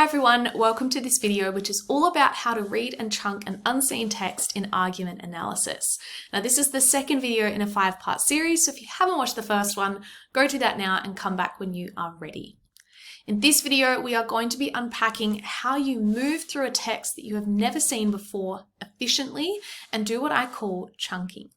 Hi everyone, welcome to this video which is all about how to read and chunk an unseen text in argument analysis. Now this is the second video in a 5-part series, so if you haven't watched the first one, go do that now and come back when you are ready. In this video, we are going to be unpacking how you move through a text that you have never seen before efficiently and do what I call chunking.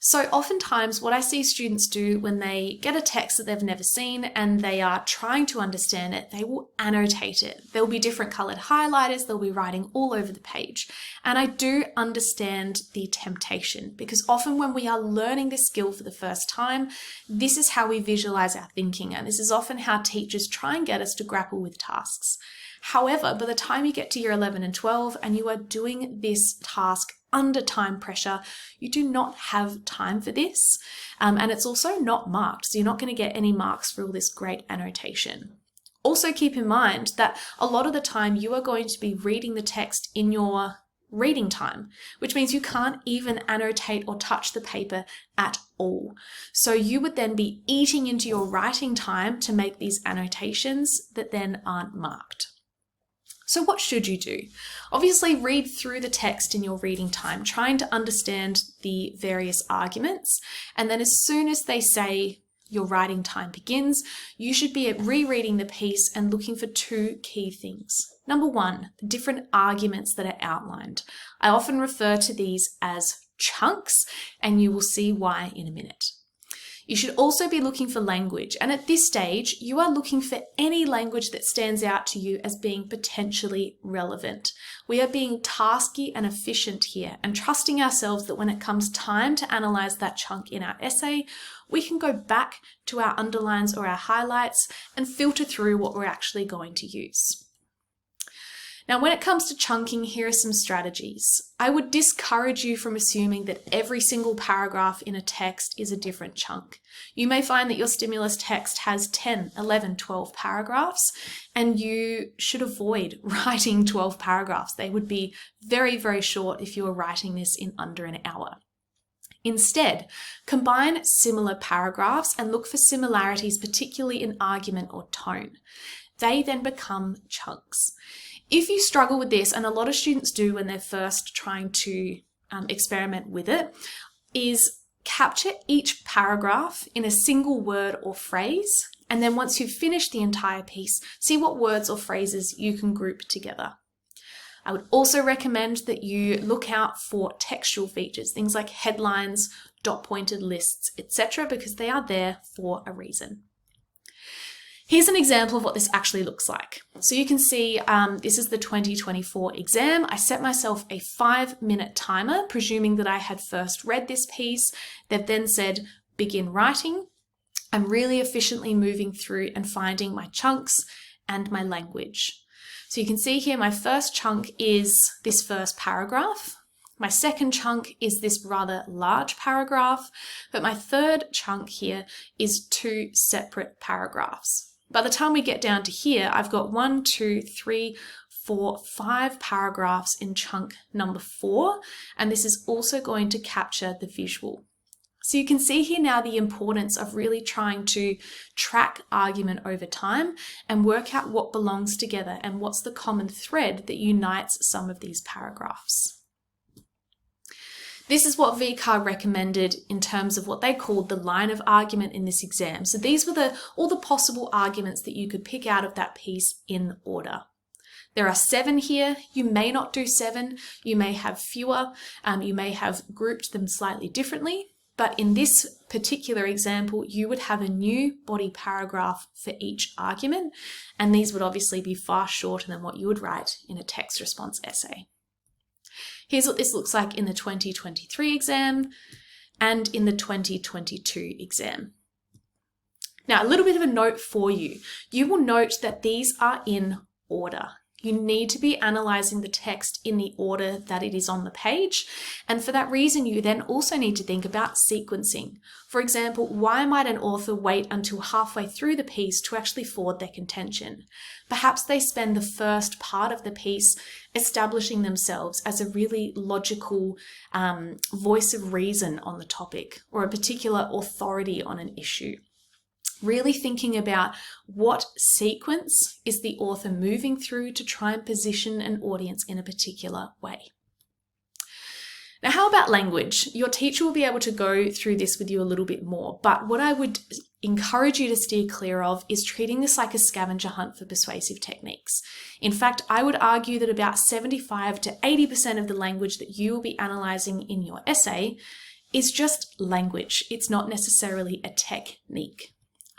So oftentimes what I see students do when they get a text that they've never seen and they are trying to understand it, they will annotate it. There will be different colored highlighters, they'll be writing all over the page. And I do understand the temptation because often when we are learning this skill for the first time, this is how we visualize our thinking, and this is often how teachers try and get us to grapple with tasks. However, by the time you get to year 11 and 12 and you are doing this task under time pressure, you do not have time for this. And it's also not marked, so you're not going to get any marks for all this great annotation. Also keep in mind that a lot of the time you are going to be reading the text in your reading time, which means you can't even annotate or touch the paper at all. So you would then be eating into your writing time to make these annotations that then aren't marked. So what should you do? Obviously read through the text in your reading time, trying to understand the various arguments, and then as soon as they say your writing time begins, you should be rereading the piece and looking for two key things. Number one, the different arguments that are outlined. I often refer to these as chunks, and you will see why in a minute. You should also be looking for language, and at this stage, you are looking for any language that stands out to you as being potentially relevant. We are being tasky and efficient here and trusting ourselves that when it comes time to analyze that chunk in our essay, we can go back to our underlines or our highlights and filter through what we're actually going to use. Now, when it comes to chunking, here are some strategies. I would discourage you from assuming that every single paragraph in a text is a different chunk. You may find that your stimulus text has 10, 11, 12 paragraphs, and you should avoid writing 12 paragraphs. They would be very, very short if you were writing this in under an hour. Instead, combine similar paragraphs and look for similarities, particularly in argument or tone. They then become chunks. If you struggle with this, and a lot of students do when they're first trying to experiment with it, is capture each paragraph in a single word or phrase, and then once you've finished the entire piece, see what words or phrases you can group together. I would also recommend that you look out for textual features, things like headlines, dot-pointed lists, etc., because they are there for a reason. Here's an example of what this actually looks like. So you can see this is the 2024 exam. I set myself a 5-minute timer, presuming that I had first read this piece. They've then said, begin writing. I'm really efficiently moving through and finding my chunks and my language. So you can see here my first chunk is this first paragraph. My second chunk is this rather large paragraph, but my third chunk here is 2 separate paragraphs. By the time we get down to here, I've got 1, 2, 3, 4, 5 paragraphs in chunk number 4, and this is also going to capture the visual. So you can see here now the importance of really trying to track argument over time and work out what belongs together and what's the common thread that unites some of these paragraphs. This is what VCAR recommended in terms of what they called the line of argument in this exam. So these were all the possible arguments that you could pick out of that piece in order. There are 7 here. You may not do 7. You may have fewer. You may have grouped them slightly differently. But in this particular example, you would have a new body paragraph for each argument. And these would obviously be far shorter than what you would write in a text response essay. Here's what this looks like in the 2023 exam and in the 2022 exam. Now, a little bit of a note for you. You will note that these are in order. You need to be analysing the text in the order that it is on the page. And for that reason, you then also need to think about sequencing. For example, why might an author wait until halfway through the piece to actually forward their contention? Perhaps they spend the first part of the piece establishing themselves as a really logical voice of reason on the topic or a particular authority on an issue. Really thinking about what sequence is the author moving through to try and position an audience in a particular way. Now, how about language? Your teacher will be able to go through this with you a little bit more, but what I would encourage you to steer clear of is treating this like a scavenger hunt for persuasive techniques. In fact, I would argue that about 75 to 80% of the language that you will be analysing in your essay is just language. It's not necessarily a technique.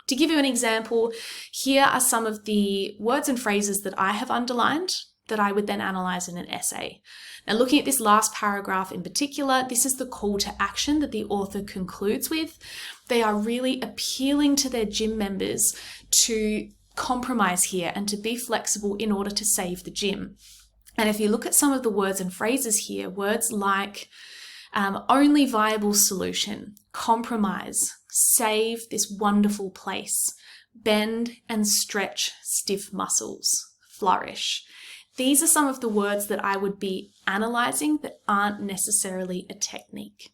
To give you an example, here are some of the words and phrases that I have underlined that I would then analyse in an essay. Now, looking at this last paragraph in particular, this is the call to action that the author concludes with. They are really appealing to their gym members to compromise here and to be flexible in order to save the gym. And if you look at some of the words and phrases here, words like only viable solution, compromise, save this wonderful place, bend and stretch stiff muscles, flourish. These are some of the words that I would be analysing that aren't necessarily a technique.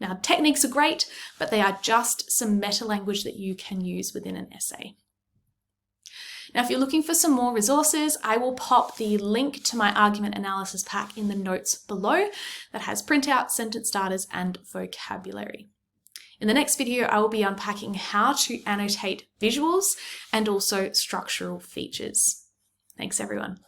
Now, techniques are great, but they are just some meta language that you can use within an essay. Now, if you're looking for some more resources, I will pop the link to my argument analysis pack in the notes below that has printout, sentence starters, and vocabulary. In the next video, I will be unpacking how to annotate visuals and also structural features. Thanks, everyone.